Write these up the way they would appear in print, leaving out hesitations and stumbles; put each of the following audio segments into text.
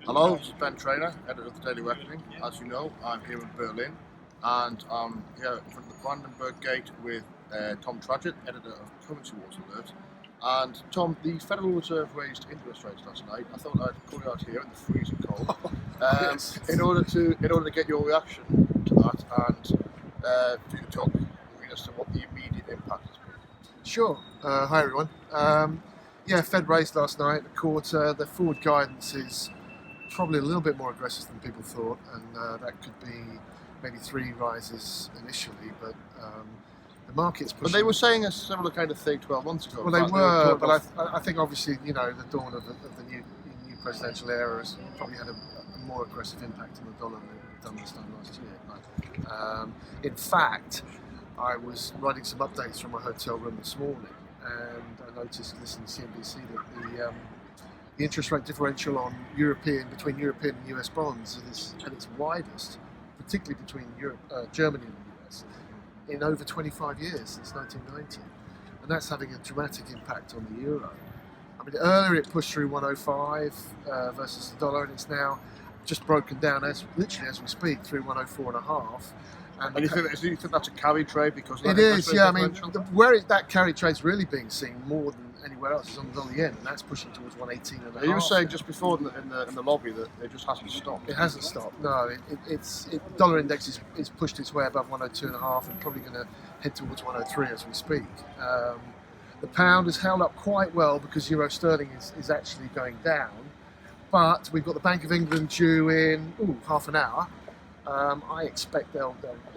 Hello, this is Ben Traynor, editor of the Daily Reckoning. As you know, I'm here in Berlin, and I'm here in front of the Brandenburg Gate with Tom Tragett, editor of Currency Wars Alert. And Tom, the Federal Reserve raised interest rates last night. I thought I'd call you out here in the freezing cold, Yes. in order to get your reaction to that, and for you to talk as to what the immediate impact has been. Sure. Hi everyone. Fed raised last night, a quarter. The forward guidance is probably a little bit more aggressive than people thought, and that could be maybe 3 rises initially, but the market's pushing. But they were saying a similar kind of thing 12 months ago. Well, they were, but I think obviously, the dawn of the new presidential era has probably had a more aggressive impact on the dollar than it done this time last year. In fact, I was writing some updates from my hotel room this morning, and I noticed, listening to CNBC, that the interest rate differential between European and US bonds is at its widest, particularly between Germany and the US, in over 25 years, since 1990. And that's having a dramatic impact on the euro. I mean, earlier it pushed through 105 versus the dollar, and it's now just broken down literally as we speak through 104.5. And you think that's a carry trade because it is, yeah. I mean, where that carry trade's really being seen more than anywhere else is on the dollar yen, and that's pushing towards 118.5. You were saying just before in the lobby that it just hasn't stopped. It hasn't stopped. No, dollar index is pushed its way above 102.5 and probably going to head towards 103 as we speak. The pound has held up quite well because euro sterling is actually going down, but we've got the Bank of England due in half an hour. I expect they'll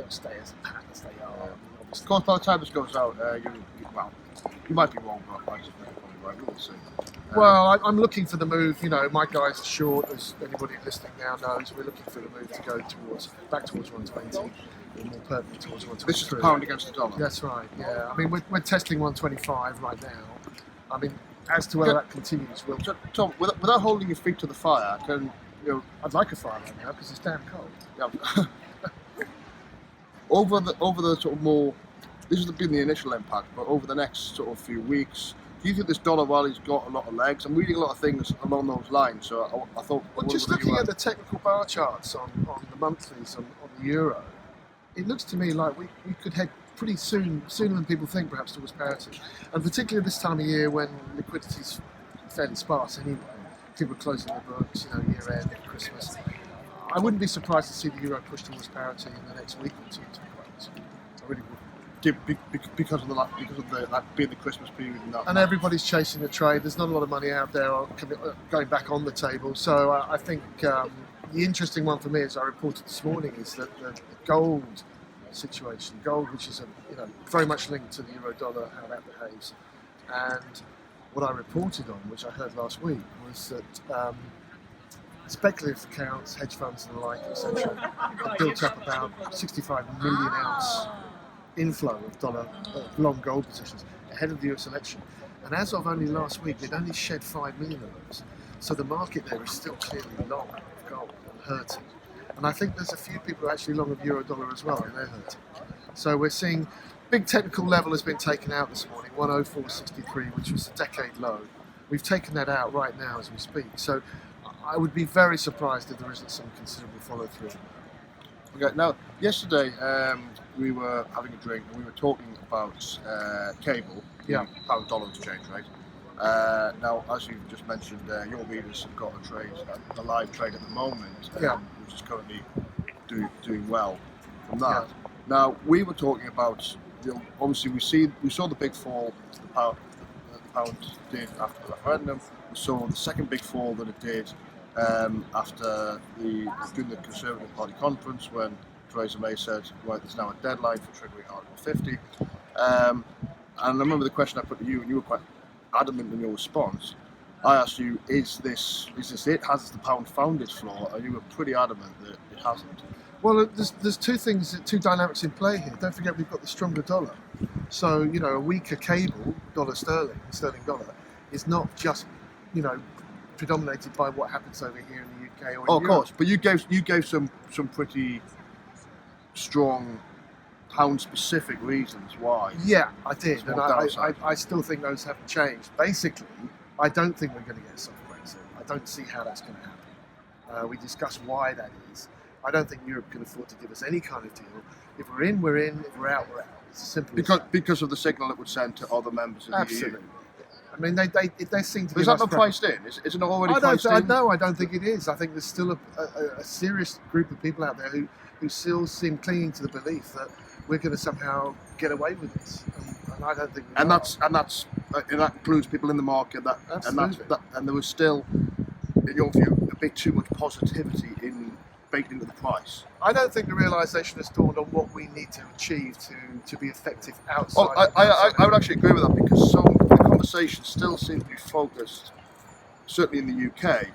stay as they are. Of course, by the time this goes out, you might be wrong, but I just think probably right. We'll see. Well, I'm looking for the move. My guys are short, as anybody listening now knows. We're looking for the move to go back towards 120, or more pertinently towards 123. This is the pound against the dollar. That's right. Yeah. I mean, we're testing 125 right now. I mean, as to whether that continues, So, Tom, without holding your feet to the fire, I'd like a fire right now because it's damn cold. Yeah. over the sort of more, this has been the initial impact, but over the next sort of few weeks, do you think this dollar rally's got a lot of legs? I'm reading a lot of things along those lines, so I thought. Well, just looking at the technical bar charts on the monthlies on the euro, it looks to me like we could head pretty sooner than people think, perhaps towards parity, and particularly this time of year when liquidity's fairly sparse anyway. People are closing their books, year end, Christmas. I wouldn't be surprised to see the euro push towards parity in the next week or two. To be quite honest, I really would. Because of that being the Christmas period and everybody's chasing the trade. There's not a lot of money out there going back on the table. So I think the interesting one for me, as I reported this morning, is that the gold situation, which is very much linked to the euro dollar, how that behaves, and what I reported on, which I heard last week, was that speculative accounts, hedge funds and the like, etc., have built up about 65 million ounce inflow of long gold positions ahead of the US election. And as of only last week, they'd only shed 5 million of those. So the market there is still clearly long of gold and hurting. And I think there's a few people who are actually long of euro dollar as well, and they're hurting. So we're seeing big technical level has been taken out this morning, 104.63, which was a decade low. We've taken that out right now as we speak. So I would be very surprised if there isn't some considerable follow through. Okay, now, yesterday we were having a drink and we were talking about cable, the pound-dollar exchange rate. Now, as you've just mentioned, your readers have got a live trade at the moment, which is currently doing well from that. Yeah. Now, we were talking about, obviously we saw the big fall the pound did after the referendum. We saw the second big fall that it did after during the Conservative Party conference, when Theresa May said, right, there's now a deadline for triggering Article 50. And I remember the question I put to you, and you were quite adamant in your response. I asked you, is this it? Has the pound found its floor? And you were pretty adamant that it hasn't. Well, there's two dynamics in play here. Don't forget we've got the stronger dollar. So, a weaker cable, sterling dollar, is not just, predominated by what happens over here in the UK or in Europe. Of course, but you gave some pretty strong pound-specific reasons why. Yeah, I did, and I still think those haven't changed. Basically, I don't think we're going to get a soft Brexit. I don't see how that's going to happen. We discuss why that is. I don't think Europe can afford to give us any kind of deal. If we're in, we're in. If we're out, we're out. It's as simple as that. Because of the signal it would send to other members of the EU. Absolutely. I mean, they seem to. Is that not priced in? Is it not already priced in? No, I don't think it is. I think there's still a serious group of people out there who still seem clinging to the belief that we're going to somehow get away with this, and I don't think. That includes people in the market. Absolutely. And there was still, in your view, a bit too much positivity baked into the price. I don't think the realisation has dawned on what we need to achieve to be effective outside. I would actually agree with that, because the conversation still seems to be focused, certainly in the UK,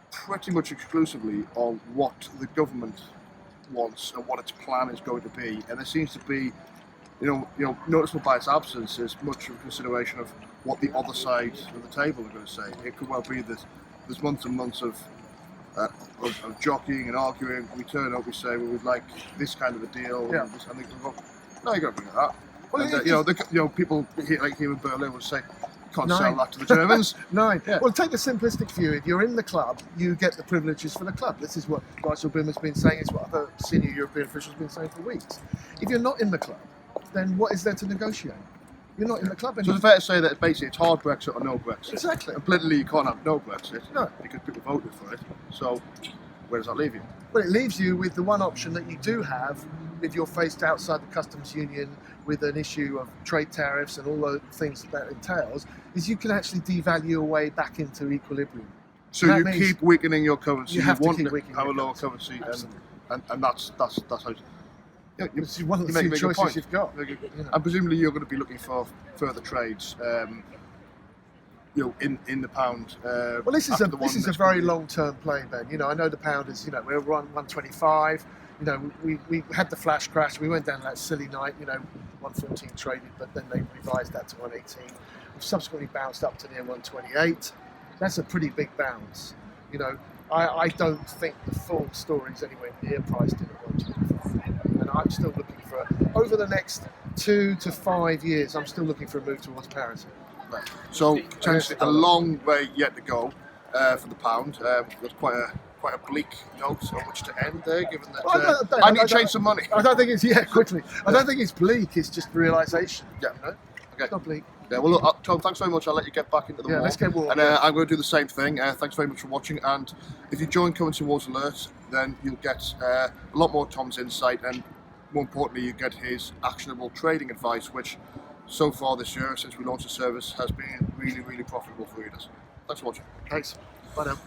pretty much exclusively on what the government wants and what its plan is going to be, and there seems to be, noticeable by its absence, is much of a consideration of what the other side of the table are going to say. It could well be that there's months and months of jockeying and arguing. We turn up, we say, well, we'd like this kind of a deal. Yeah. And they go, no, you got to bring that. Well, people like here in Berlin would say, can't No. sell that to the Germans. No. Yeah. Well, take the simplistic view. If you're in the club, you get the privileges for the club. This is what Dijsselbloem has been saying. It's what other senior European officials have been saying for weeks. If you're not in the club, then what is there to negotiate? You're not in the club So anymore. it's fair to say that basically it's hard Brexit or no Brexit. Exactly. And politically you can't have no Brexit. No. Because people voted for it. So where does that leave you? Well, it leaves you with the one option that you do have if you're faced outside the customs union with an issue of trade tariffs and all the things that entails, is you can actually devalue your way back into equilibrium. So That you means keep weakening your currency. you have to want keep to weakening have a your lower currency. currency, Absolutely. and that's how. This is one of the you make a few good choices point. you've got. And presumably you're going to be looking for further trades, in the pound. Well, this is a very long-term play, Ben. I know the pound is, we're around 125. We had the flash crash. We went down that silly night. 114 traded, but then they revised that to 118. We've subsequently bounced up to near 128. That's a pretty big bounce. I don't think the full story is anywhere near priced in at 125. And I'm still looking for, over the next 2 to 5 years, I'm still looking for a move towards parity. Right. So potentially a long way yet to go for the pound. There's quite a bleak note on which to end there, given that I need to change some money. I don't think it's quickly. I don't think it's bleak. It's just realisation. Yeah. Okay. It's not bleak. Yeah, well, look, Tom, thanks very much. I'll let you get back into the war. Let's get war. And I'm going to do the same thing. Thanks very much for watching. And if you join Currency Wars Alert, then you'll get a lot more Tom's insight, and more importantly, you get his actionable trading advice, which so far this year, since we launched the service, has been really, really profitable for readers. Thanks for watching. Thanks. Bye now.